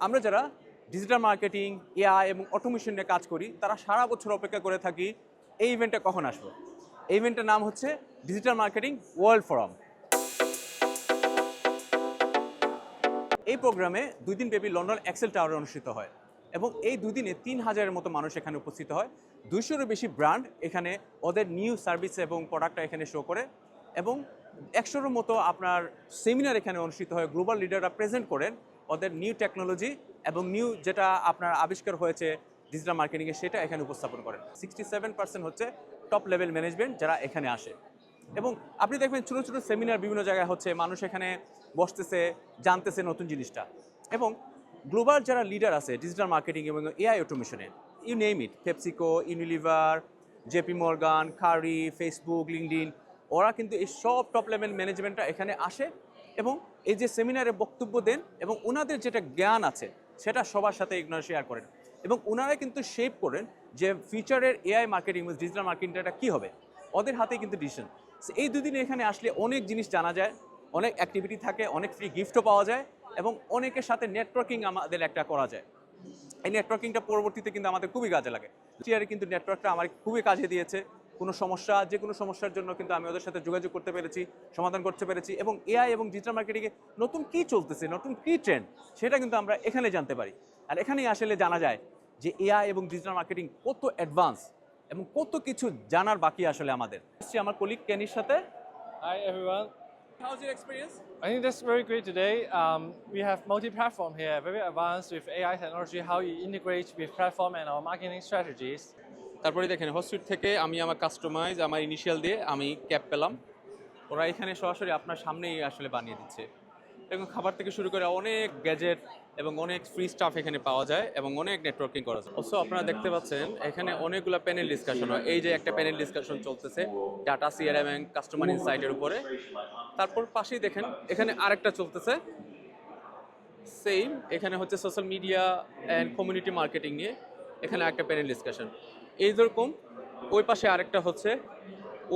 আমরা যারা digital marketing, AI এবং অটোমেশন নিয়ে কাজ করি তারা সারা বছর অপেক্ষা করে থাকি এই ইভেন্টটা কখন আসবে। এই ইভেন্টের নাম হচ্ছে ডিজিটাল মার্কেটিং ওয়ার্ল্ড ফোরাম। এই প্রোগ্রামে 2 দিন ব্যাপী লন্ডন এক্সেল টাওয়ারে অনুষ্ঠিত হয় এবং এই 2 দিনে 3000-এর মতো মানুষ এখানে উপস্থিত হয়। 200-এরও বেশি ব্র্যান্ড এখানে ওদের নিউ সার্ভিস এবং প্রোডাক্টটা এখানে শো করে এবং 100-এর মতো আপনার সেমিনার এখানে অনুষ্ঠিত হয়। গ্লোবাল লিডাররা প্রেজেন্ট করেন ওদের নিউ টেকনোলজি এবং নিউ যেটা আপনার আবিষ্কার হয়েছে ডিজিটাল মার্কেটিংয়ে সেটা এখানে উপস্থাপন করেন। 67% হচ্ছে টপ লেভেল ম্যানেজমেন্ট যারা এখানে আসে এবং আপনি দেখবেন ছোটো ছোটো সেমিনার বিভিন্ন জায়গায় হচ্ছে, মানুষ এখানে বসতেছে, জানতেছে নতুন জিনিসটা। এবং গ্লোবাল যারা লিডার আছে ডিজিটাল মার্কেটিং এবং এআই অটোমেশনে, you name it, PepsiCo, Unilever, JP Morgan, কারি, ফেসবুক, লিঙ্কডইন, ওরা কিন্তু এই সব টপ লেভেল ম্যানেজমেন্টটা এখানে আসে এবং এই যে সেমিনারে বক্তব্য দেন এবং ওনাদের যেটা জ্ঞান আছে সেটা সবার সাথে এগুলো শেয়ার করেন এবং ওনারা কিন্তু শেপ করেন যে ফিউচারের এআই মার্কেটিং ডিজিটাল মার্কেটিংটা কী হবে। ওদের হাতে কিন্তু ডিসিশন। এই 2 দিনে এখানে আসলে অনেক জিনিস জানা যায়, অনেক অ্যাক্টিভিটি থাকে, অনেক ফ্রি গিফটও পাওয়া যায় এবং অনেকের সাথে নেটওয়ার্কিং আমাদের একটা করা যায়। এই নেটওয়ার্কিংটা পরবর্তীতে কিন্তু আমাদের খুবই কাজে লাগে। চেয়ারে কিন্তু নেটওয়ার্কটা আমার খুবই কাজে দিয়েছে। কোনো সমস্যা, যে কোনো সমস্যার জন্য কিন্তু আমি ওদের সাথে যোগাযোগ করতে পেরেছি, সমাধান করতে পেরেছি এবং এআই এবং ডিজিটাল মার্কেটিংয়ে নতুন কী চলতেছে, নতুন কী ট্রেন্ড সেটা কিন্তু আমরা এখানে জানতে পারি। আর এখানেই আসলে জানা যায় যে এআই এবং ডিজিটাল মার্কেটিং কত অ্যাডভান্স এবং কত কিছু জানার বাকি আসলে আমাদের। আমার কলিগ কেনির সাথে। Hi everyone. How's your experience? I think that's very great today. We have multi-platform here, very advanced with AI technology, how you integrate with platform and our marketing strategies. তারপরে দেখেন হটস্ট্রিট থেকে আমি আমার কাস্টমাইজ আমার initial দিয়ে আমি cap পেলাম। ওরা এখানে সরাসরি আপনার সামনেই আসলে বানিয়ে দিচ্ছে এবং খাবার থেকে শুরু করে অনেক গ্যাজেট এবং অনেক ফ্রি স্টাফ এখানে পাওয়া যায় এবং অনেক নেটওয়ার্কিং করা যায়। অবশ্য আপনারা দেখতে পাচ্ছেন এখানে অনেকগুলো প্যানেল ডিসকাশন হয়। এই যে একটা প্যানেল ডিসকাশন চলতেছে ডাটা সিআরএম এবং কাস্টমার ইনসাইটের উপরে। তারপর পাশেই দেখেন এখানে আরেকটা চলতেছে সেম, এখানে হচ্ছে social media and community marketing নিয়ে এখানে একটা প্যানেল ডিসকাশন। এইরকম ওই পাশে আরেকটা হচ্ছে,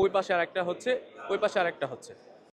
ওই পাশে আরেকটা হচ্ছে, ওই পাশে আরেকটা হচ্ছে।